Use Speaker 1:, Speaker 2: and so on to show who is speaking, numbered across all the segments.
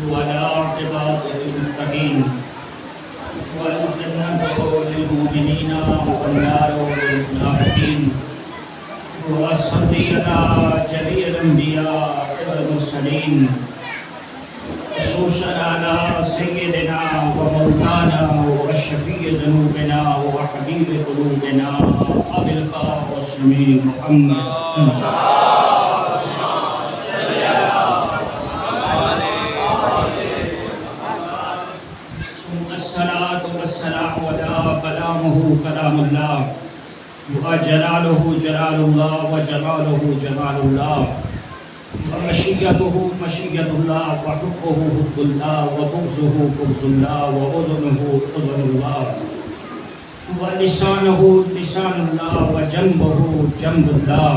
Speaker 1: والعاقبة للمتقين والجنة للمؤمنين والنار للمنافقين وصلي على جميع الأنبياء والمرسلين خصوصا على سيدنا ومولانا وشفيع ذنوبنا وحبيب قلوبنا أبي القاسم محمد كلام الله وجلاله جلال الله وجلاله جلال الله ومشيته مشية الله وحبه حب الله وبغضه بغض الله وأذنه أذن الله ولسانه لسان الله وجنبه جنب الله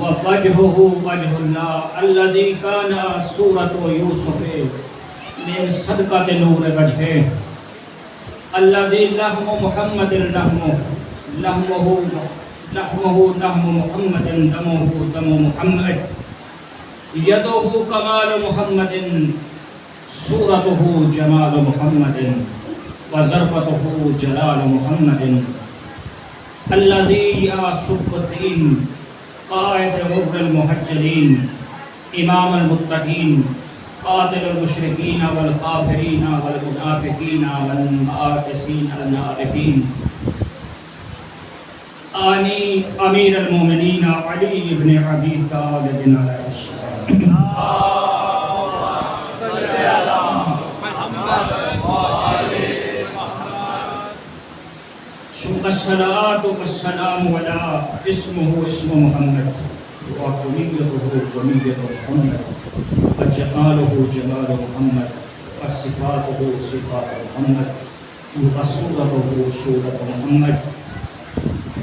Speaker 1: ووجهه وجه الله الذي كان سورة يوسف من صدقة نور وجهه الذي لحم محمد لحمه لحم محمد دمه دم محمد يده كمال محمد صورته جمال محمد وظرفته جلال محمد الذي يصب الدين قائد غر المهجرين إمام المتقين قاتل المشركين والكافرين والمنافقين والمعاكسين النارفين آني أمير المؤمنين علي بن أبي طالب عليه السلام
Speaker 2: صل على محمد وآل محمد
Speaker 1: ثم الصلاة والسلام على اسمه اسم محمد وكنيته كنية محمد وجماله جمال محمد وصفاته صفات محمد وصورته صورة محمد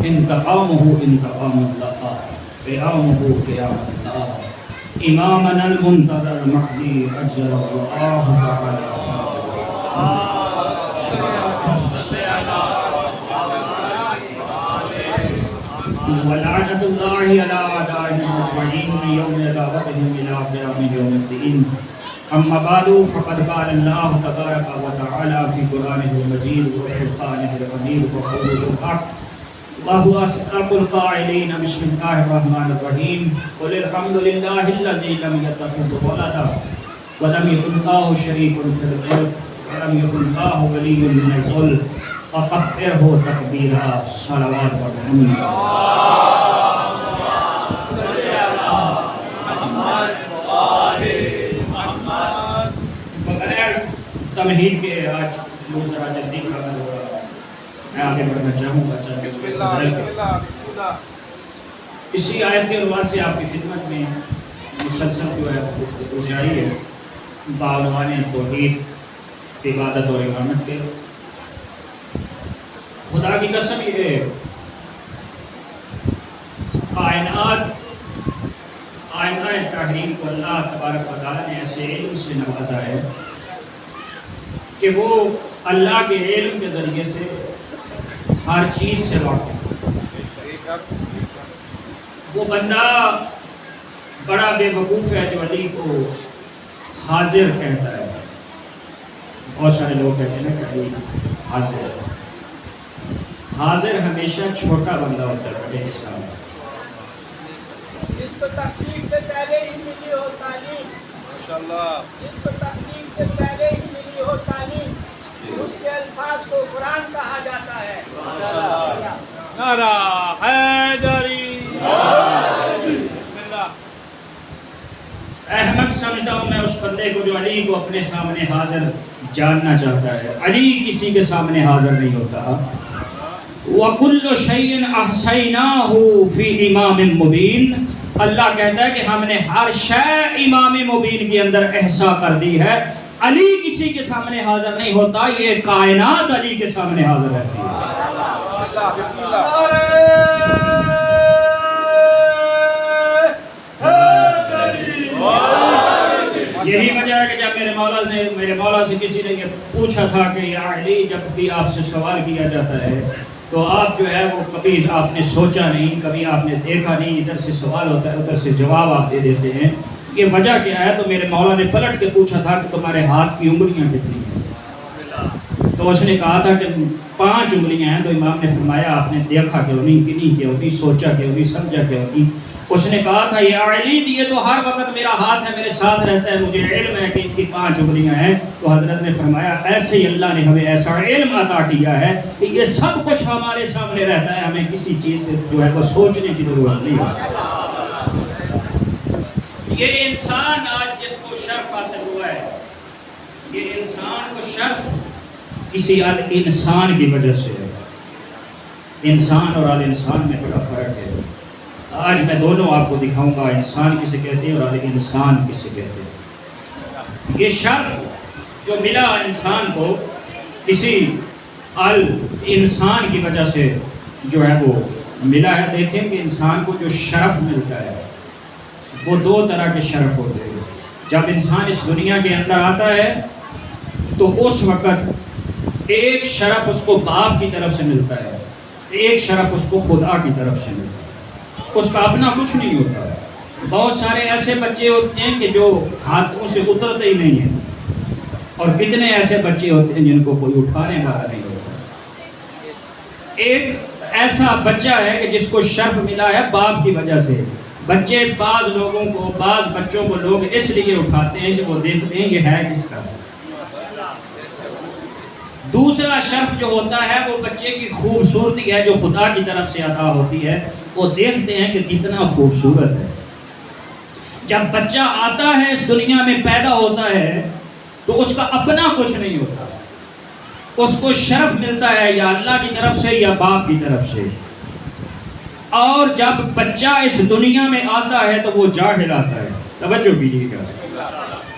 Speaker 1: انتقامه انتقام الله قيامه قيام الله إمامنا المنتظر المهدي أجل الله تعالى ولعنة الله على أعدائنا أجمعين من يوم دعوتهم إلى قيام يوم الدين أما بعد فقد قال الله تبارك وتعالى في قرآنه المجيد وفرقانه الحميد وقوله الحق وهو أصدق القائلين بسم الله الرحمن الرحيم قل الحمد لله الذي لم يتخذ ولدا ولم يكن له شريك في الملك ولم يكن له ولي من الذل وكبره تكبيرا صلوات وسلام بغیر تمہید کے آج لوگ ذرا جلدی کھانا ہو رہا ہے میں آگے بڑھنا چاہوں گا اسی آیت کے عنوان سے آپ کی خدمت میں مسلسل جو ہے گفتگو جاری ہے بعنوان توحید عبادت اور امامت کے خدا کی قسم یہ کائنات آئینہ تحریر کو اللہ تبارک و تعالیٰ نے ایسے علم سے نوازا ہے کہ وہ اللہ کے علم کے ذریعے سے ہر چیز سے واقف ہے۔ وہ بندہ بڑا بے وقوف ہے جو علی کو حاضر کہتا ہے۔ بہت سارے لوگ کہتے ہیں کہ علی حاضر ہے۔ حاضر ہمیشہ چھوٹا بندہ ہوتا ہے بڑے حساب میں۔
Speaker 2: جس کو تحقیق سے پہلے ہی ملی ہو تعلیم، ماشاءاللہ، جس کو تحقیق سے پہلے ہی ملی ہو تعلیم، اس کے الفاظ کو قرآن کہا جاتا ہے۔ نعرہ حیدری، بسم اللہ۔
Speaker 1: احمد سمجھتا ہوں میں اس بندے کو جو علی کو اپنے سامنے حاضر جاننا چاہتا ہے۔ علی کسی کے سامنے حاضر نہیں ہوتا۔ وَكُلُّ شَيْءٍ أَحْصَيْنَاهُ فِي إِمَامٍ مُبِينٍ، اللہ کہتا ہے کہ ہم نے ہر شے امام مبین کے اندر احصا کر دی ہے۔ علی کسی کے سامنے حاضر نہیں ہوتا، یہ کائنات علی کے سامنے حاضر رہتی ہے۔ یہی وجہ ہے کہ جب میرے مولا سے کسی نے یہ پوچھا تھا کہ یا علی جب بھی آپ سے سوال کیا جاتا ہے تو آپ جو ہے وہ کبھی آپ نے سوچا نہیں، کبھی آپ نے دیکھا نہیں، ادھر سے سوال ہوتا ہے ادھر سے جواب آپ دے دیتے ہیں، یہ وجہ کیا ہے؟ تو میرے مولا نے پلٹ کے پوچھا تھا کہ تمہارے ہاتھ کی انگلیاں کتنی ہیں؟ تو اس نے کہا تھا کہ 5 انگلیاں ہیں۔ تو امام نے فرمایا آپ نے دیکھا کہ انہیں کنی کہ انہیں سوچا کہ انہیں سمجھا کہ انہیں؟ اس نے کہا تھا یا علی یہ تو ہر وقت میرا ہاتھ ہے، میرے ساتھ رہتا ہے، مجھے علم ہے کہ اس کی 5 انگلیاں ہیں۔ تو حضرت نے فرمایا ایسے ہی اللہ نے ہمیں ایسا علم عطا کیا ہے کہ یہ سب کچھ ہمارے سامنے رہتا ہے، ہمیں کسی چیز سے جو ہے وہ سوچنے کی ضرورت نہیں ہے۔ یہ انسان آج جس کو شرف حاصل ہوا ہے، یہ انسان کو شرف کسی انسان کی وجہ سے ہے۔ انسان اور انسان میں بڑا فرق ہے۔ آج میں دونوں آپ کو دکھاؤں گا، انسان کسے کہتے ہیں اور انسان کسے کہتے ہیں۔ یہ شرف جو ملا انسان کو کسی انسان کی وجہ سے جو ہے وہ ملا ہے۔ دیکھیں کہ انسان کو جو شرف ملتا ہے وہ 2 طرح کے شرف ہوتے ہیں۔ جب انسان اس دنیا کے اندر آتا ہے تو اس وقت ایک شرف اس کو باپ کی طرف سے ملتا ہے، ایک شرف اس کو خدا کی طرف سے ملتا ہے۔ اس کا اپنا کچھ نہیں ہوتا۔ بہت سارے ایسے بچے ہوتے ہیں کہ جو ہاتھوں سے اترتے ہی نہیں ہیں، اور کتنے ایسے بچے ہوتے ہیں جن کو کوئی اٹھانے والا نہیں ہوتا۔ ایک ایسا بچہ ہے کہ جس کو شرف ملا ہے باپ کی وجہ سے۔ بچے بعض بچوں کو لوگ اس لیے اٹھاتے ہیں کہ وہ دیکھتے ہیں یہ ہے کس کا۔ دوسرا شرف جو ہوتا ہے وہ بچے کی خوبصورتی ہے جو خدا کی طرف سے عطا ہوتی ہے، وہ دیکھتے ہیں کہ کتنا خوبصورت ہے۔ جب بچہ آتا ہے اس دنیا میں پیدا ہوتا ہے تو اس کا اپنا کچھ نہیں ہوتا، اس کو شرف ملتا ہے یا اللہ کی طرف سے یا باپ کی طرف سے۔ اور جب بچہ اس دنیا میں آتا ہے تو وہ جاہل آتا ہے۔ توجہ کیجیے گا،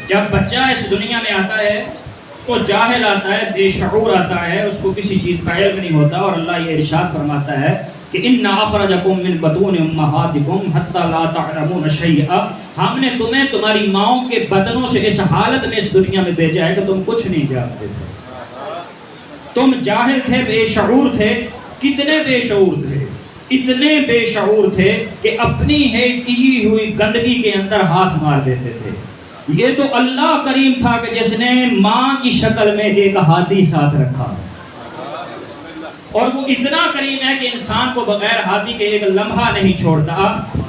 Speaker 1: جب بچہ اس دنیا میں آتا ہے تو جاہل آتا ہے، بے شعور آتا ہے، اس کو کسی چیز کا علم نہیں ہوتا۔ اور اللہ یہ ارشاد فرماتا ہے کہ اِنَّا أَخْرَجَكُم مِّن بُطُونِ أُمَّهَاتِكُمْ حَتَّىٰ لَا تَعْلَمُونَ شَيْئًا، ہم نے تمہیں تمہاری ماؤں کے بدنوں سے اس حالت میں اس دنیا میں بھیجا ہے کہ تم کچھ نہیں جانتے تھے۔ تم جاہل تھے، بے شعور تھے۔ کتنے بے شعور تھے؟ اتنے بے شعور تھے کہ اپنی ہے کی ہوئی گندگی کے اندر ہاتھ مار دیتے تھے۔ یہ تو اللہ کریم تھا کہ جس نے ماں کی شکل میں ایک ہاتھی ساتھ رکھا، اور وہ اتنا کریم ہے کہ انسان کو بغیر ہاتھی کے ایک لمحہ نہیں چھوڑتا۔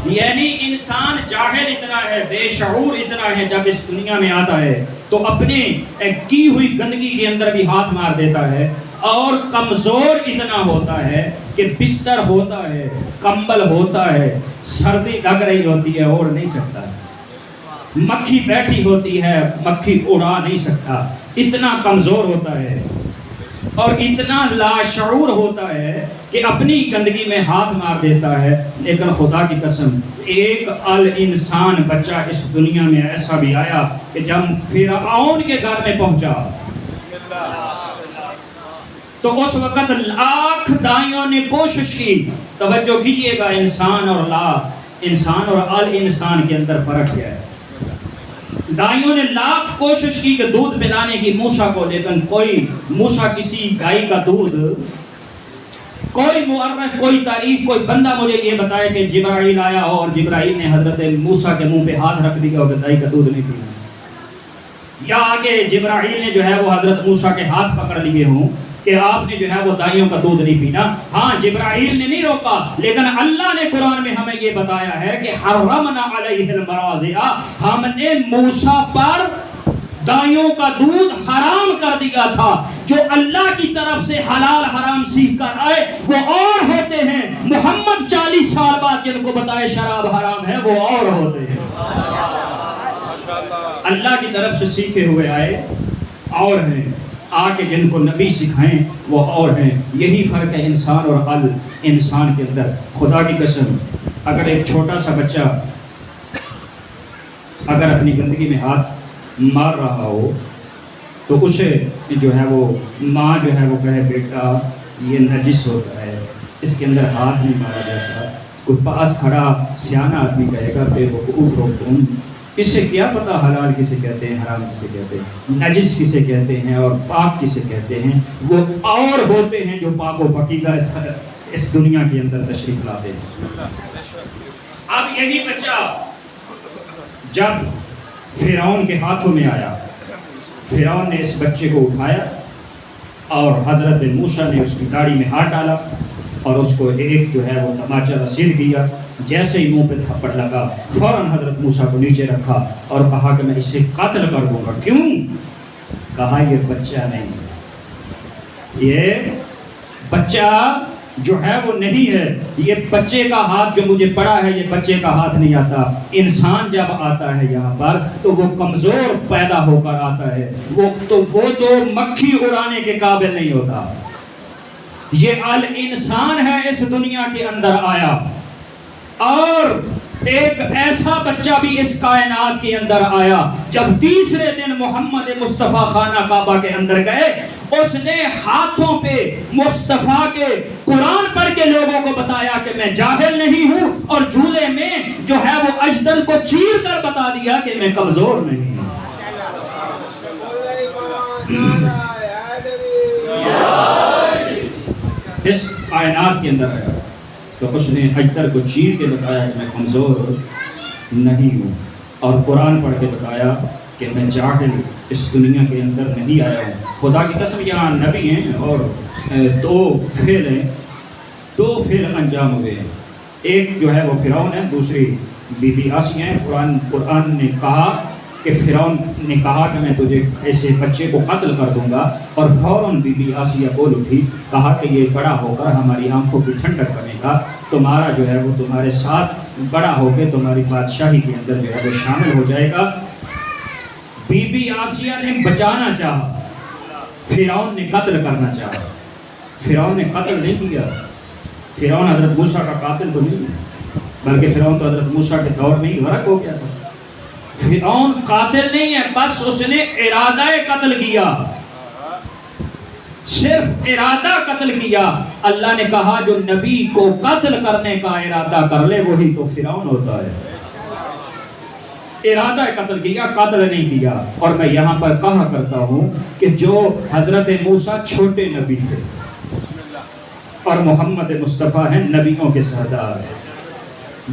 Speaker 1: یعنی انسان جاہل اتنا ہے، بے شعور اتنا ہے، جب اس دنیا میں آتا ہے تو اپنے کی ہوئی گندگی کے اندر بھی ہاتھ مار دیتا ہے، اور کمزور اتنا ہوتا ہے کہ بستر ہوتا ہے، کمبل ہوتا ہے، سردی لگ رہی ہوتی ہے اوڑھ نہیں سکتا، مکھی بیٹھی ہوتی ہے مکھی اڑا نہیں سکتا، اتنا کمزور ہوتا ہے اور اتنا لاشعور ہوتا ہے کہ اپنی گندگی میں ہاتھ مار دیتا ہے۔ لیکن خدا کی قسم ایک انسان بچہ اس دنیا میں ایسا بھی آیا کہ جب فرعون کے گھر میں پہنچا تو اس وقت لاکھ دائیوں نے کوشش کی۔ توجہ کیجئے گا، انسان اور انسان کے اندر فرق کیا ہے۔ دائیوں نے لاکھ کوشش کی کہ دودھ پلانے کی موسیٰ کو، لیکن کوئی موسیٰ کسی گائے کا دودھ، کوئی مؤرخ، کوئی تاریخ، کوئی بندہ مجھے یہ بتائے کہ جبرائیل آیا ہو اور جبرائیل نے حضرت موسیٰ کے منہ پہ ہاتھ رکھ دیا کہ دائی کا دودھ نہیں پینا، یا آگے جبرائیل نے جو ہے وہ حضرت موسیٰ کے ہاتھ پکڑ لیے ہوں کہ آپ نے جو ہے وہ دائیوں کا دودھ نہیں پینا۔ ہاں جبرائیل نے نہیں روکا، لیکن اللہ نے قرآن میں ہمیں یہ بتایا ہے کہ حرمنا علیہ المراضع، ہم نے موسیٰ پر دائیوں کا دودھ حرام کر دیا تھا۔ جو اللہ کی طرف سے حلال حرام سیکھ کر آئے وہ اور ہوتے ہیں، محمد 40 سال بعد جن کو بتائے شراب حرام ہے وہ اور ہوتے ہیں۔ اللہ کی طرف سے سیکھے ہوئے آئے اور ہیں، آ کے جن کو نبی سکھائیں وہ اور ہیں۔ یہی فرق ہے انسان اور انسان کے اندر۔ خدا کی قسم اگر ایک چھوٹا سا بچہ اگر اپنی گندگی میں ہاتھ مار رہا ہو تو اسے جو ہے وہ ماں جو ہے وہ کہے بیٹا یہ نجس ہوتا ہے، اس کے اندر ہاتھ نہیں مارا جاتا، کوئی پاس کھڑا سیانا آدمی کہے گا بے وقوف ہو تم، اس سے کیا پتا حلال کسے کہتے ہیں، حرام کسے کہتے ہیں، نجس کسے کہتے ہیں اور پاک کسے کہتے ہیں۔ وہ اور ہوتے ہیں جو پاک و پاکیزہ اس دنیا کے اندر تشریف لاتے ہیں۔ اب یہی بچہ جب فرعون کے ہاتھوں میں آیا. فرعون نے اس بچے کو اٹھایا اور حضرت موسیٰ نے اس کی داڑھی میں ہاتھ ڈالا اور اس کو ایک جو ہے وہ تماچا رسید کیا. جیسے ہی منہ پہ تھپڑ لگا فوراً حضرت موسیٰ کو نیچے رکھا اور کہا کہ میں اسے قتل کر دوں گا. کیوں؟ کہا یہ بچہ نہیں, یہ بچہ جو ہے وہ نہیں ہے, یہ بچے کا ہاتھ جو مجھے پڑا ہے یہ بچے کا ہاتھ نہیں آتا. انسان جب آتا ہے یہاں پر تو وہ کمزور پیدا ہو کر آتا ہے, وہ تو مکھی اڑانے کے قابل نہیں ہوتا. یہ الانسان ہے, اس دنیا کے اندر آیا اور ایک ایسا بچہ بھی اس کائنات کے اندر آیا. جب تیسرے دن محمد مصطفیٰ خانہ کعبہ کے اندر گئے, اس نے ہاتھوں پہ مصطفیٰ کے قرآن پڑھ کے لوگوں کو بتایا کہ میں جاہل نہیں ہوں, اور جھولے میں جو ہے وہ اجدل کو چیر کر بتا دیا کہ میں کمزور نہیں ہوں. اس کائنات کے اندر آیا تو اس نے اجدل کو چیر کے بتایا کہ میں کمزور نہیں ہوں, اور قرآن پڑھ کے بتایا کہ میں جاہل اس دنیا کے اندر نہیں آیا ہوں. خدا کی قسم یہاں نبی ہیں اور دو فعل انجام ہوئے ہیں. ایک جو ہے وہ فرعون ہے, دوسری بی بی آسیہ ہیں. قرآن نے کہا کہ فرعون نے کہا کہ میں تجھے ایسے بچے کو قتل کر دوں گا, اور فوراً بی بی آسیہ بول اٹھی, کہا کہ یہ بڑا ہو کر ہماری آنکھوں کی ٹھنڈک بنے گا, تمہارا جو ہے وہ تمہارے ساتھ بڑا ہو کے تمہاری بادشاہی کے اندر جو ہے وہ شامل ہو جائے گا. بی بی آسیہ نے بچانا چاہا, فرعون نے قتل کرنا چاہا. فرعون نے قتل نہیں کیا. فرعون حضرت موسیٰ کا قاتل تو نہیں ہے, بلکہ فرعون تو حضرت موسیٰ کے دور میں ہی غرق ہو گیا تھا. فرعون قاتل نہیں ہے, بس اس نے ارادہ قتل کیا, صرف ارادہ قتل کیا. اللہ نے کہا جو نبی کو قتل کرنے کا ارادہ کر لے وہی تو فرعون ہوتا ہے. ارادہ قتل کیا, قتل نہیں کیا. اور میں یہاں پر کہا کرتا ہوں کہ جو حضرت موسیٰ چھوٹے نبی تھے اور محمد مصطفیٰ ہیں نبیوں کے سردار ہیں.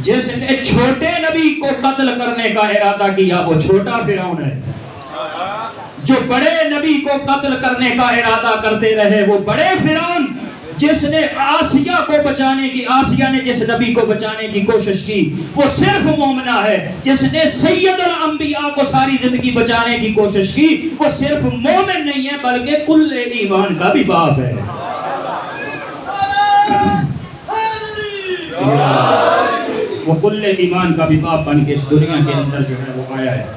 Speaker 1: جس نے چھوٹے نبی کو قتل کرنے کا ارادہ کیا وہ چھوٹا فرعون ہے. جو بڑے نبی کو قتل کرنے کا ارادہ کرتے رہے وہ بڑے فرعون. جس نے آسیہ کو بچانے کی, آسیہ نے جس نبی کو بچانے کی کوشش کی وہ صرف مومنہ ہے. جس نے سید الانبیاء کو ساری زندگی بچانے کی کوشش کی وہ صرف مومن نہیں ہے بلکہ کل ایمان کا بھی باپ ہے. وہ کل ایمان کا بھی باپ بن کے اس دنیا کے اندر جو ہے وہ آیا ہے.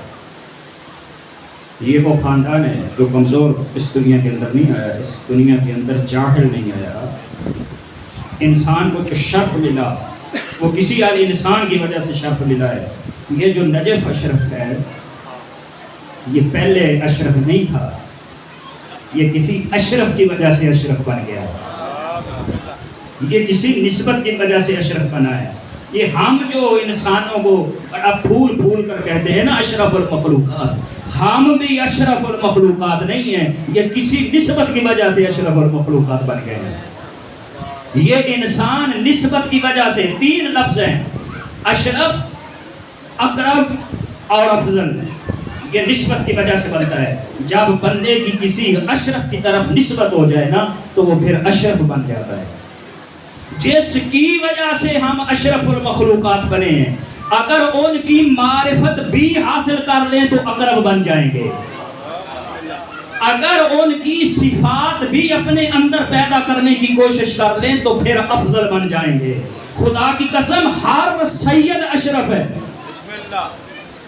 Speaker 1: یہ وہ خاندان ہے جو کمزور اس دنیا کے اندر نہیں آیا, اس دنیا کے اندر جاہل نہیں آیا. انسان کو جو شرف ملا وہ کسی عالی انسان کی وجہ سے شرف ملا ہے. یہ جو نجف اشرف ہے یہ پہلے اشرف نہیں تھا, یہ کسی اشرف کی وجہ سے اشرف بن گیا, یہ کسی نسبت کی وجہ سے اشرف بنا ہے. یہ ہم جو انسانوں کو بڑا پھول کر کہتے ہیں نا اشرف المخلوقات, ہم بھی اشرف المخلوقات نہیں ہیں, یہ کسی نسبت کی وجہ سے اشرف المخلوقات بن گئے ہیں. یہ انسان نسبت کی وجہ سے, تین لفظ ہیں اشرف, اقرب اور افضل, یہ نسبت کی وجہ سے بنتا ہے. جب بندے کی کسی اشرف کی طرف نسبت ہو جائے نا تو وہ پھر اشرف بن جاتا ہے. جس کی وجہ سے ہم اشرف المخلوقات بنے ہیں, اگر ان کی معرفت بھی حاصل کر لیں تو اقرب بن جائیں گے. اگر ان کی صفات بھی اپنے اندر پیدا کرنے کی کوشش کر لیں تو پھر افضل بن جائیں گے. خدا کی قسم ہر سید اشرف ہے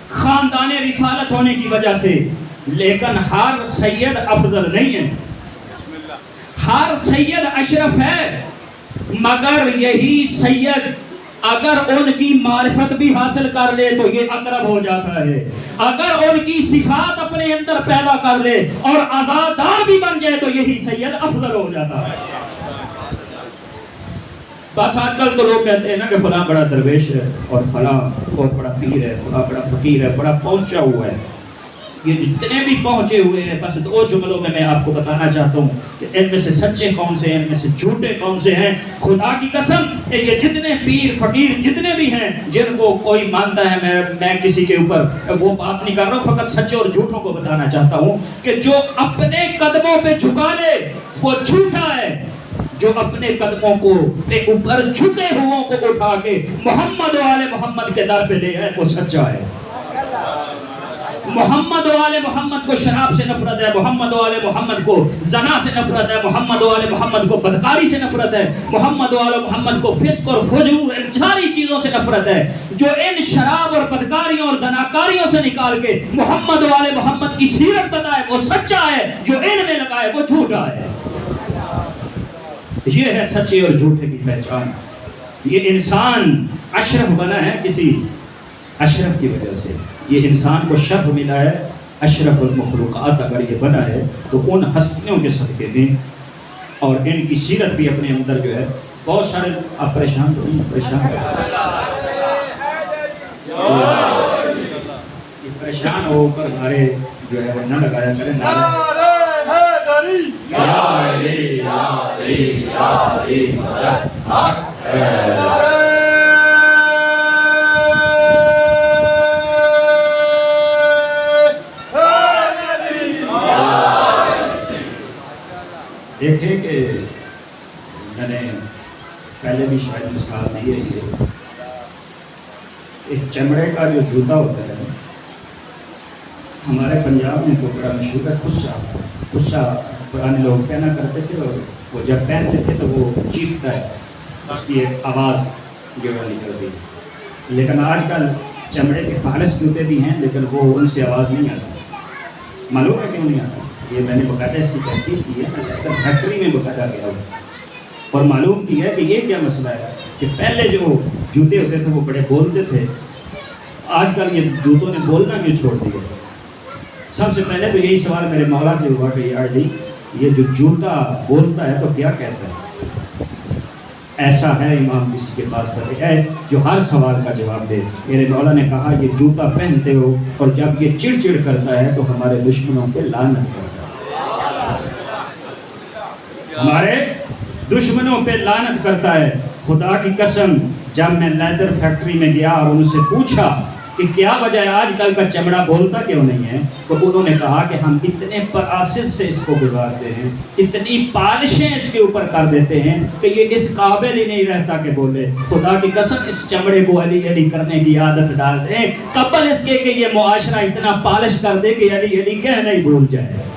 Speaker 1: خاندان رسالت ہونے کی وجہ سے, لیکن ہر سید افضل نہیں ہے. ہر سید اشرف ہے مگر یہی سید اگر ان کی معرفت بھی حاصل کر لے تو یہ اقرب ہو جاتا ہے. اگر ان کی صفات اپنے اندر پیدا کر لے اور عزادار بھی بن جائے تو یہی سید افضل ہو جاتا ہے. بس آج کل تو لوگ کہتے ہیں نا کہ فلاں بڑا درویش ہے اور فلاں بہت بڑا پیر ہے, فلاں بڑا فقیر ہے, بڑا پہنچا ہوا ہے. یہ جتنے بھی پہنچے ہوئے ہیں بس 2 جملوں میں میں آپ کو بتانا چاہتا ہوں کہ ان میں سے سچے کون سے ہیں، ان میں سے جھوٹے کون سے ہیں۔ خدا کی قسم یہ جتنے پیر فقیر جتنے بھی ہیں جن کو کوئی مانتا ہے، میں کسی کے اوپر وہ بات نہیں کر رہا ہوں، فقط سچے اور جھوٹوں کو بتانا چاہتا ہوں کہ جو اپنے قدموں پہ جھکا لے وہ جھوٹا ہے، جو اپنے قدموں کو اوپر جھکے ہوں کو اٹھا کے محمد و آل محمد کے در پہ دے ہے وہ سچا ہے۔ محمد و آل محمد کو شراب سے نفرت ہے، محمد و آل محمد کو زنا سے نفرت ہے، محمد و آل محمد کو بدکاری سے نفرت ہے، محمد و آل محمد کو فسق اور فجور ان ساری چیزوں سے نفرت ہے۔ جو ان شراب اور بدکاریوں اور زناکاریوں سے نکال کے محمد و آل محمد کی سیرت بتائے وہ سچا ہے، جو ان میں لگائے وہ جھوٹا ہے۔ یہ ہے سچے اور جھوٹے کی پہچان۔ یہ انسان اشرف بنا ہے کسی اشرف کی وجہ سے، یہ انسان کو شرف ملا ہے، اشرف المخلوقات اگر یہ بنا ہے تو ان ہستیوں کے صدقے میں، اور ان کی سیرت بھی اپنے اندر جو ہے بہت سارے۔ آپ پریشان تو نہیں؟ پریشان ہو کر نعرے جو ہے وہ نہ لگایا کریں، دیکھیں کہ میں نے پہلے بھی شاید مثال دی ہے، یہ اس چمڑے کا جو جوتا ہوتا ہے ہمارے پنجاب میں تو بڑا مشہور ہے، خصہ پرانے لوگ پہنا کرتے تھے، اور وہ جب پہنتے تھے تو وہ چیختا ہے، اس کی ایک آواز جو ہے نکلتی ہے۔ لیکن آج کل چمڑے کے خالص جوتے بھی ہیں لیکن وہ ان سے آواز نہیں آتی۔ معلوم ہے کیوں نہیں آتا؟ یہ میں نے باقاعدہ اس کی تحقیق کی ہے، فیکٹری میں باقاعدہ گیا ہوں اور معلوم کی ہے کہ یہ کیا مسئلہ ہے کہ پہلے جو جوتے ہوتے تھے وہ بڑے بولتے تھے، آج کل یہ جوتوں نے بولنا کیوں چھوڑ دیا؟ سب سے پہلے تو یہی سوال میرے مولا سے ہوا کہ یار جی یہ جو جوتا بولتا ہے تو کیا کہتا ہے؟ ایسا ہے امام کسی کے پاس کرتے ہے جو ہر سوال کا جواب دے۔ میرے مولا نے کہا یہ جوتا پہنتے ہو اور جب یہ چڑ چڑ کرتا ہے تو ہمارے دشمنوں پہ لعنت کرتا ہے، ہمارے دشمنوں پہ لعنت کرتا ہے۔ خدا کی قسم جب میں لیدر فیکٹری میں گیا اور ان سے پوچھا کہ کیا وجہ ہے آج کل کا چمڑا بولتا کیوں نہیں ہے، تو انہوں نے کہا کہ ہم اتنے پراسس سے اس کو گزارتے ہیں، اتنی پالشیں اس کے اوپر کر دیتے ہیں کہ یہ اس قابل ہی نہیں رہتا کہ بولے۔ خدا کی قسم اس چمڑے کو علی علی کرنے کی عادت ڈال دیں قبل اس کے کہ یہ معاشرہ اتنا پالش کر دے کہ علی علی کہنا ہی بھول جائے۔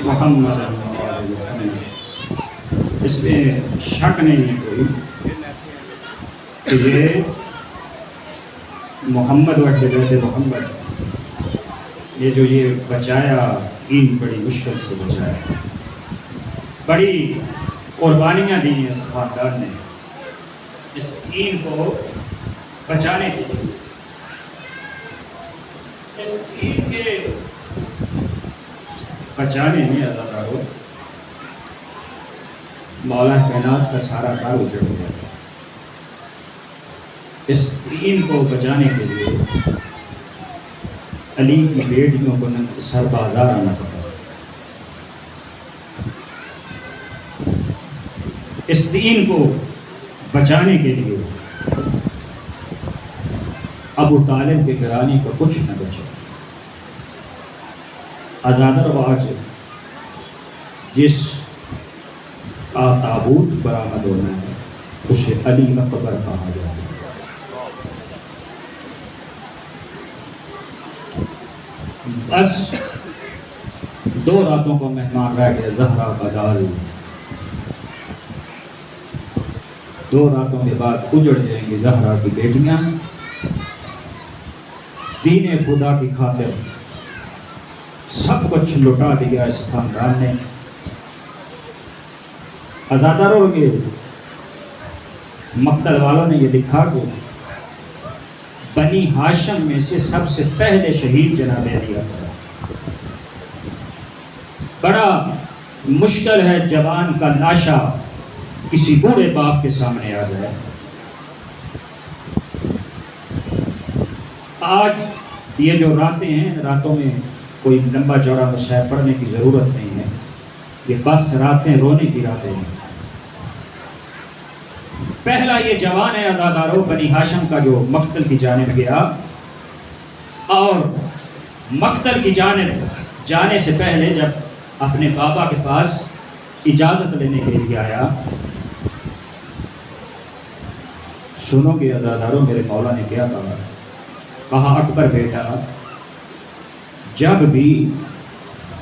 Speaker 1: محمد اس میں شک نہیں ہے کوئی کہ یہ محمد و حضرت محمد یہ جو یہ بچایا دین بڑی مشکل سے بچایا، بڑی قربانیاں دی ہیں اس خاندان نے اس دین کو بچانے کے لیے۔ اس دین کے بچانے میں عزادارو مولا کائنات کا سارا کار اجڑ ہو گیا۔ اس دین کو بچانے کے لیے علی کی بیٹیوں کو سر بازار آنا پڑا۔ اس دین کو بچانے کے لیے ابو طالب کے گھرانے کو کچھ نہ بچا۔ عزادر آج جس کا تابوت برآمد ہونا ہے اسے علی اکبر کہا جاتا ہے۔ بس 2 راتوں کو مہمان رہ گئے، زہرا کا لال 2 راتوں کے بعد اجڑ جائیں گی زہرا کی بیٹیاں۔ دین خدا کی خاطر سب کچھ لٹا دیا اس خاندان نے۔ عزاداروں کے مقتل والوں نے یہ لکھا کہ بنی ہاشم میں سے سب سے پہلے شہید جناب علی تھا۔ بڑا مشکل ہے جوان کا لاشا کسی بوڑھے باپ کے سامنے آ جائے۔ آج یہ جو راتیں ہیں، راتوں میں کوئی لمبا چوڑا مصحف پڑھنے کی ضرورت نہیں ہے، یہ بس راتیں رونے کی راتیں ہیں۔ پہلا یہ جوان ہے عزادارو بنی ہاشم کا جو مقتل کی جانب گیا، اور مقتل کی جانب جانے سے پہلے جب اپنے بابا کے پاس اجازت لینے کے لیے آیا، سنو گے عزادارو میرے مولا نے کیا کہا، اکبر بیٹا جب بھی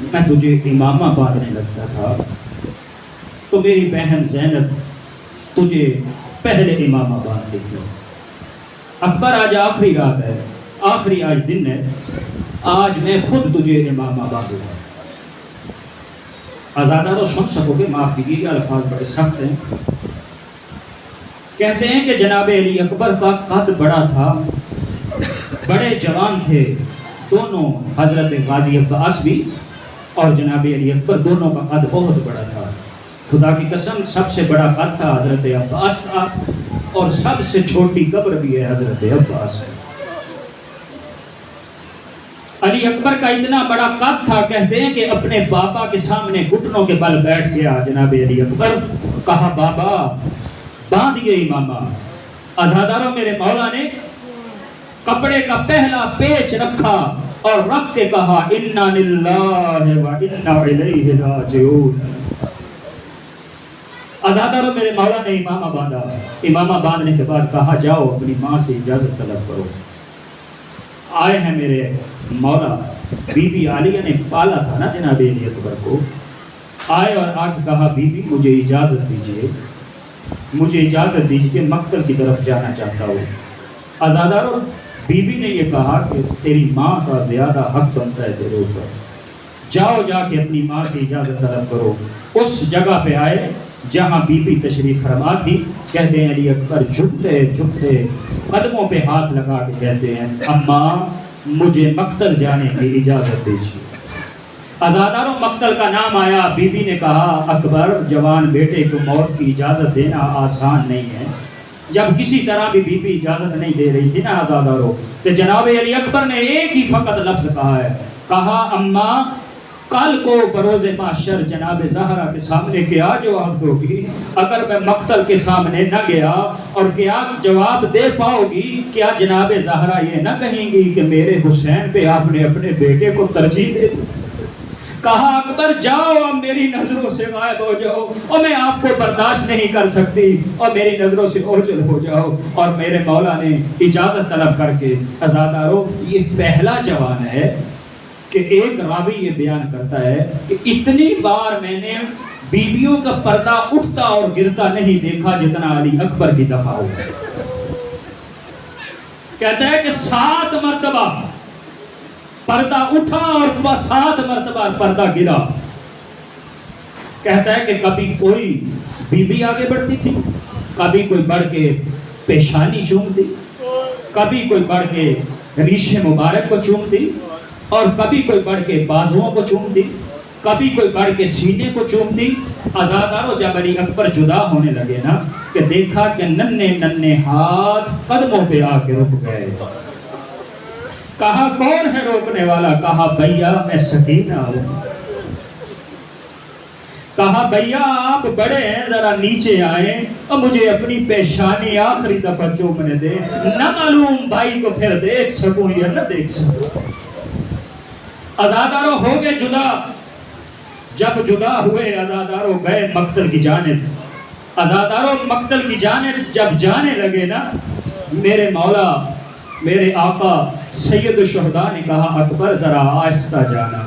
Speaker 1: میں تجھے امامہ باندھنے لگتا تھا تو میری بہن زینب تجھے پہلے امامہ باندھتی تھی۔ اکبر آج آخری رات ہے، آخری آج دن ہے، آج میں خود تجھے امامہ باندھوں گا۔ عزادارو سن سکو گے، معاف کیجیے یہ الفاظ بڑے سخت ہیں۔ کہتے ہیں کہ جناب علی اکبر کا قد بڑا تھا، بڑے جوان تھے دونوں، حضرت غازی عباس بھی اور جناب علی اکبر، دونوں کا قد بہت بڑا تھا۔ خدا کی قسم سب سے بڑا قد تھا حضرت عباس کا، اور سب سے چھوٹی قبر بھی ہے حضرت عباس۔ علی اکبر کا اتنا بڑا قد تھا، کہتے ہیں کہ اپنے بابا کے سامنے گھٹنوں کے بل بیٹھ گیا جناب علی اکبر، کہا بابا باندھیے امامہ۔ عزاداروں میرے مولا نے کپڑے کا پہلا پیچ رکھا اور رکھ کے کہا انا للہ و انا الیہ راجعون۔ عزاداروں میرے مولا نے امامہ باندھا، امامہ باندھنے کے بعد کہا جاؤ اپنی ماں سے اجازت طلب کرو۔ آئے ہیں میرے مولا، بی بی عالیہ نے پالا تھا نا جناب علی اکبر کو، آئے اور آ کے کہا بی بی مجھے اجازت دیجیے، مجھے اجازت دیجیے کہ مقتل کی طرف جانا چاہتا ہوں۔ عزاداروں بی بی نے یہ کہا کہ تیری ماں کا زیادہ حق بنتا ہے تیرے اوپر، جاؤ جا کے اپنی ماں سے اجازت طلب کرو۔ اس جگہ پہ آئے جہاں بی بی تشریف فرما تھی، کہتے ہیں علی اکبر جھکتے جھکتے قدموں پہ ہاتھ لگا کے کہتے ہیں اماں مجھے مقتل جانے کی اجازت دیجیے۔ عزاداروں مقتل کا نام آیا، بی بی نے کہا اکبر جوان بیٹے کو موت کی اجازت دینا آسان نہیں ہے۔ جب کسی طرح بھی بی بی اجازت نہیں دے رہی تھی نا عزاداروں، کہ جناب علی اکبر نے ایک ہی فقط لفظ کہا ہے، کہا اماں کل کو بروز محشر جناب زہرا کے سامنے کیا جواب دوگی؟ اگر میں مقتل کے سامنے نہ گیا اور کیا جواب دے پاؤ گی، کیا جناب زہرا یہ نہ کہیں گی کہ میرے حسین پہ آپ نے اپنے بیٹے کو ترجیح دے دی؟ کہا اکبر جاؤ اب میری نظروں سے غائب ہو جاؤ، اور میں آپ کو برداشت نہیں کر سکتی، اور میری نظروں سے اوجھل ہو جاؤ۔ اور میرے مولا نے اجازت طلب کر کے، عزاداروں یہ پہلا جوان ہے کہ ایک راوی یہ بیان کرتا ہے کہ اتنی بار میں نے بیویوں کا پردہ اٹھتا اور گرتا نہیں دیکھا جتنا علی اکبر کی دفعہ ہو۔ کہتا ہے کہ 7 مرتبہ پردہ اٹھا اور 7 مرتبہ پردہ گرا۔ کہتا ہے کہ کبھی کوئی بیوی آگے بڑھتی تھی، کبھی کوئی بڑھ کے پیشانی چومتی، کبھی کوئی بڑھ کے ریشے مبارک کو چومتی، اور کبھی کوئی بڑھ کے بازوؤں کو چومتی، کبھی کوئی بڑھ کے سینے کو چومتی۔ عزاداروں جب علی اکبر جدا ہونے لگے نا، کہ دیکھا کہ ننھے ننھے ہاتھ قدموں پہ آ کے رک گئے۔ کہا کون ہے روکنے والا؟ کہا بھیا میں سکینہ ہوں۔ کہا بھیا آپ بڑے ہیں، ذرا نیچے آئیں اور مجھے اپنی پیشانی آخری دفعہ چومنے دیں، نہ معلوم بھائی کو پھر دیکھ سکوں یا نہ دیکھ سکوں۔ عزاداروں ہو گئے جدا۔ جب جدا ہوئے عزاداروں گئے مقتل کی جانب۔ عزاداروں مقتل کی جانب جب جانے لگے نا، میرے مولا میرے آقا سید الشہداء نے کہا اکبر ذرا آہستہ جانا،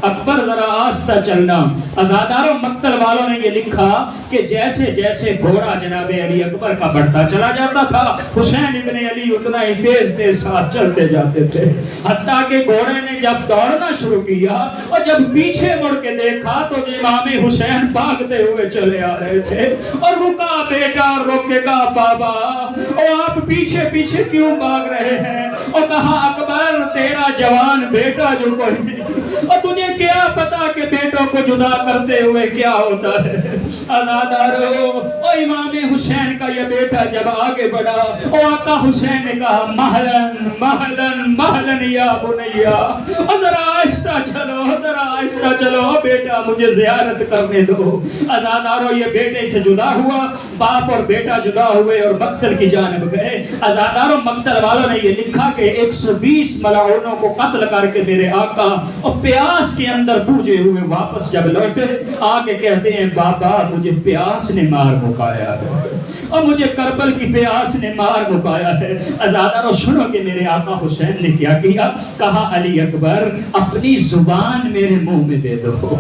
Speaker 1: اکبر ذرا آہستہ چلنا۔ عزاداروں مقتل والوں نے یہ لکھا کہ جیسے جیسے گھوڑا جناب علی اکبر کا بڑھتا چلا جاتا تھا، حسین ابن علی اتنا ہی تیز تیز ساتھ چلتے جاتے تھے، حتیٰ کہ گھوڑے نے جب دوڑنا شروع کیا اور جب پیچھے مڑ کے دیکھا تو امام حسین بھاگتے ہوئے چلے آ رہے تھے، اور رکا بیٹا اور روک کے کہا بابا اور آپ پیچھے پیچھے کیوں بھاگ رہے ہیں؟ اور کہا اکبر تیرا جوان بیٹا جو کوئی نہیں، اور تجھے کیا پتا کہ بیٹوں کو جدا کرتے ہوئے کیا ہوتا ہے۔ عزادارو، اور امام حسین کا یہ بیٹا جب آگے بڑھا، اور آقا حسین نے کہا مہلن مہلن مہلن یا بنیا، اور ذرا آہستہ چلو، ذرا آہستہ چلو بیٹا، مجھے زیارت کرنے دو۔ عزادارو، یہ بیٹے سے جدا ہوا، باپ اور بیٹا جدا ہوئے اور مقتل کی جانب گئے۔ عزادارو، مقتل والوں نے یہ لکھا کہ 120 ملعونوں کو قتل کر کے میرے آقا اور پیاس کے اندر بوجھے ہوئے واپس جب لوٹے، آگے کہتے ہیں بابا مجھے پیاس نے مار مکایا ہے، اور مجھے کربل کی پیاس نے مار مکایا ہے۔ عزادارو سنو کہ میرے آقا حسین نے کیا کیا، کہا علی اکبر اپنی زبان میرے منہ میں دے دو،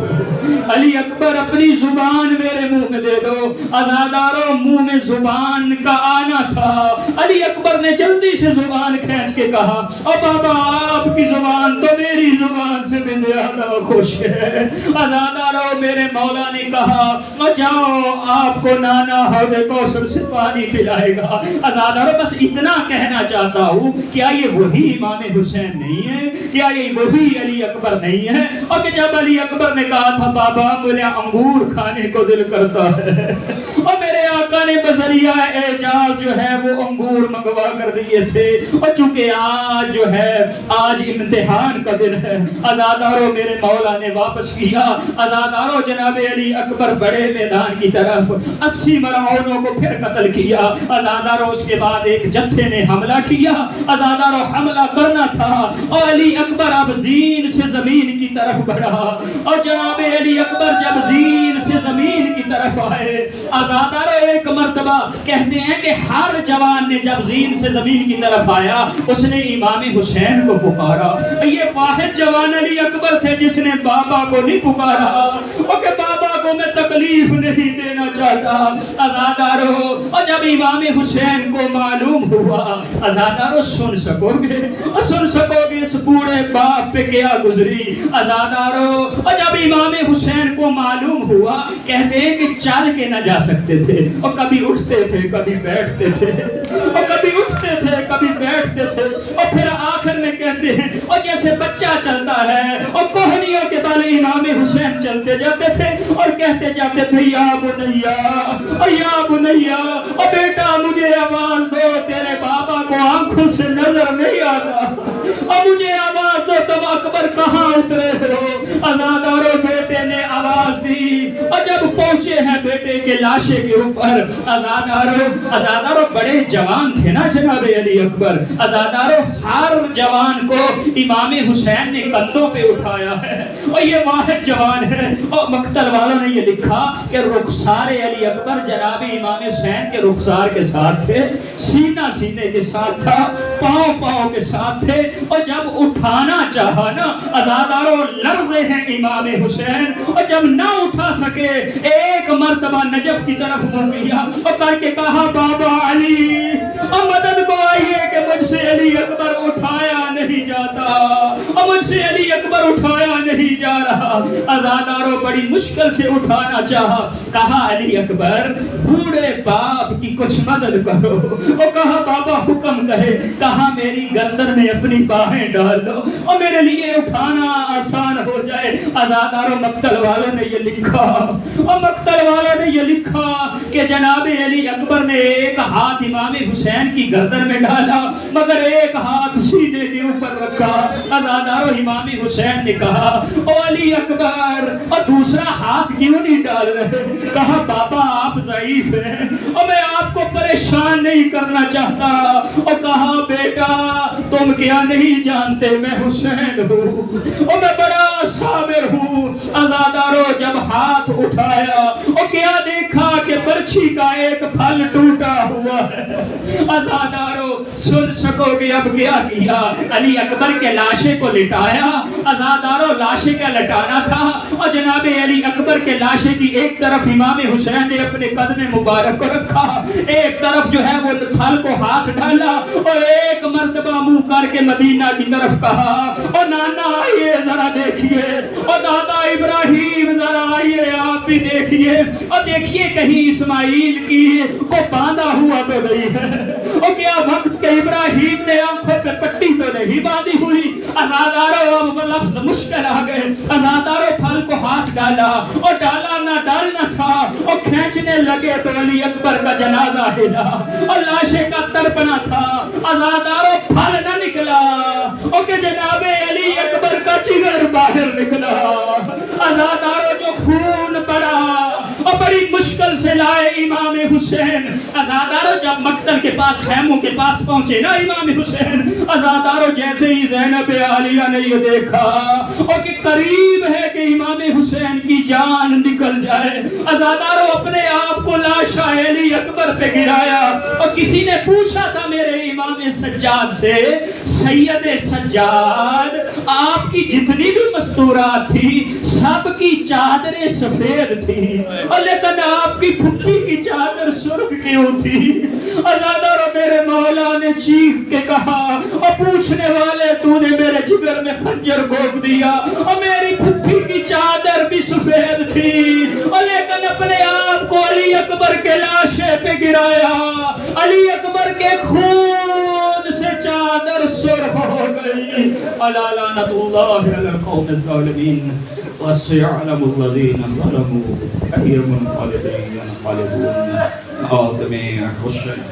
Speaker 1: علی اکبر اپنی زبان میرے منہ میں دے دو۔ عزادارو، منہ میں زبان کا آنا تھا، علی اکبر نے جلدی سے زبان کھینچ کے کہا او بابا آپ کی زبان تو میری زبان سے بھی زیادہ خوش ہے۔ عزادارو، میرے مولا نے کہا جاؤ آپ کو نانا حوض کوثر سے پانی پلائے گا۔ عزادارو، بس اتنا کہنا چاہتا ہوں، کیا یہ وہی امام حسین نہیں ہے؟ کیا یہ وہی علی اکبر نہیں ہے؟ اور کہ جب علی اکبر نے کہا تھا بابا مجھے انگور کھانے کو دل کرتا ہے، اور میرے آقا نے بذریعہ اعجاز جو ہے وہ انگور منگوا کر دیے تھے، اور چونکہ آج جو ہے آج امتحان کا دن ہے، عزادارو میرے مولا نے واپس کیا۔ عزادارو، جناب علی اکبر بڑے میدان کی طرف 80 ملعونوں کو پھر قتل کیا۔ عزادارو، اس کے بعد ایک جتھے نے حملہ کیا۔ عزادارو، حملہ کرنا تھا اور علی اکبر اب زین سے زمین کی طرف بڑھا، اور جناب علی اکبر جب زین سے زمین کی طرف آئے، عزادارو ایک مرتبہ کہتے ہیں کہ ہر جوان نے جب زین سے زمین کی طرف آیا اس نے امام حسین کو پکارا۔ یہ واحد جوان علی اکبر تھے جس نے بابا کو نہیں پکارا، اور کہ بابا کو میں تکلیف نہیں دینا چاہتا۔ عزادارو، اور جب امام حسین کو معلوم ہوا، عزادارو سن سکو گے اس بوڑھے باپ پہ کیا گزری۔ عزادارو، اور جب امام حسین کو معلوم ہوا، کہتے ہیں کہ چل کے نہ جا سکتے تھے، اور کبھی اٹھتے تھے کبھی بیٹھتے تھے، اور کبھی اٹھتے تھے کبھی بیٹھتے تھے، اور پھر آخر میں کہتے ہیں اور جیسے بچہ چلتا ہے اور کوہنیوں کے بال امام حسین چلتے جاتے تھے اور کہتے جاتے تھے یا بنیا یا بنیا، اور بیٹا مجھے آواز دو، تیرے بابا کو آنکھوں سے نظر نہیں آتا، اور مجھے آواز دو تم اکبر کہاں اترے ہو۔ عزادارو، بیٹے نے آواز دی، اور جب پہنچے ہیں بیٹے کے لاشے کے اوپر، عزادارو بڑے جوان تھے نا جناب علی اکبر۔ عزادارو، ہر جوان کو امام حسین نے کندھوں پہ اٹھایا ہے، اور یہ واحد جوان ہے۔ اور مقتل والوں نے یہ لکھا کہ رخسار علی اکبر جناب امام حسین کے رخسار کے ساتھ تھے، سینہ سینے کے ساتھ تھا، پاؤں پاؤں کے ساتھ تھے، اور جب اٹھانا چاہا نا عزادارو لرزے ہیں امام حسین، اور جب نہ اٹھا سکے ایک مرتبہ نجف کی طرف منہ کیا اور کر کے کہا بابا علی اور مدد کو آئیے کہ مجھ سے علی اکبر اٹھایا نہیں جاتا، اور مجھ سے علی اکبر اٹھایا نہیں جا رہا۔ عزادارو، بڑی مشکل سے اٹھانا چاہا، کہا علی اکبر بوڑھے باپ کی کچھ مدد کرو، اور کہا بابا حکم کہے، کہا میری گردن میں اپنی باہیں ڈال دو اور میرے لیے اٹھانا آسان ہو جائے۔ عزادارو، مقتل والوں نے یہ لکھا، اور مقتل والوں نے یہ لکھا کہ جناب علی اکبر نے ایک ہاتھ امام حسین کی گردن میں ڈالا مگر ایک ہاتھ سینے کے اوپر رکھا۔ عزادارو، امام حسین نے کہا او علی اکبر، اور دوسرا ہاتھ کیوں نہیں ڈال رہے؟ کہا بابا آپ ضعیف ہیں اور میں آپ کو پریشان نہیں کرنا چاہتا، اور کہا بیٹا تم کیا نہیں جانتے میں حسین ہوں اور میں بڑا صابر ہوں۔ عزادارو، جب ہاتھ اٹھایا اور کیا دیکھا کہ برچھی کا ایک پھل ٹوٹا ہوا ہے۔ عزادارو، سن سکو گے اب کیا کیا؟ علی اکبر کے لاشے کو لٹایا۔ عزادارو، لاشے کا لٹانا تھا، اور جناب علی اکبر کے لاشے کی ایک طرف امام حسین نے اپنے قدم مبارک کو رکھا، ایک طرف جو ہے وہ پھل کو ہاتھ ڈالا، اور ایک مرتبہ منہ کر کے مدینہ کی طرف کہا اور نانا آئیے ذرا دیکھیے، اور دادا ابراہیم ذرا آئیے آپ بھی دیکھیے، اور دیکھیے کہیں اسماعیل کی کو باندھا ہوا تو نہیں ہے، اور کیا وقت کے ابراہیم نے آنکھوں پہ پٹی تو نہیں باندھی ہوئی؟ عزادارو اب لفظ مشکل آ گئے، عزادارو پھل کو ہاتھ ڈالا اور ڈالا نہ ڈالنا تھا اور کھینچنے لگے تو علی اکبر کا جنازہ ہلا اور لاشے کا تڑپنا تھا، عزادارو پھل نہ نکلا اور کہ جناب علی اکبر کا جگر باہر نکلا، عزادارو جو خون پڑا اور بڑی مشکل سے لائے امام حسین، عزادارو جب مقتل کے پاس خیموں کے پاس پہنچے نا امام حسین، عزادارو جیسے ہی زینب عالیہ نے یہ دیکھا اور کہ قریب ہے کہ امام حسین کی جان نکل جائے، عزادارو اپنے آپ کو لاشا علی اکبر پہ گرایا اور کسی نے پوچھا تھا میرے امام سجاد سے، سید سجاد آپ کی جتنی بھی مستورات تھی سب کی چادریں سفید تھی لیکن آپ کی پھپھی کی چادر سرخ کیوں تھی؟ عزادارو میرے مولا نے چیخ کے کہا اور پوچھنے والے تو نے میرے جگر میں خنجر گھونپ دیا اور میری پھپھی کی چادر بھی سفید تھی اور لیکن اپنے آپ کو علی اکبر کے لاشے پہ گرایا، علی اکبر کے خون سے چادر سرخ ہو گئی۔ الا لعنۃ اللہ علی القوم الظالمین وسيعلم الذين ظلموا أي منقلب ينقلبون. آدم حسین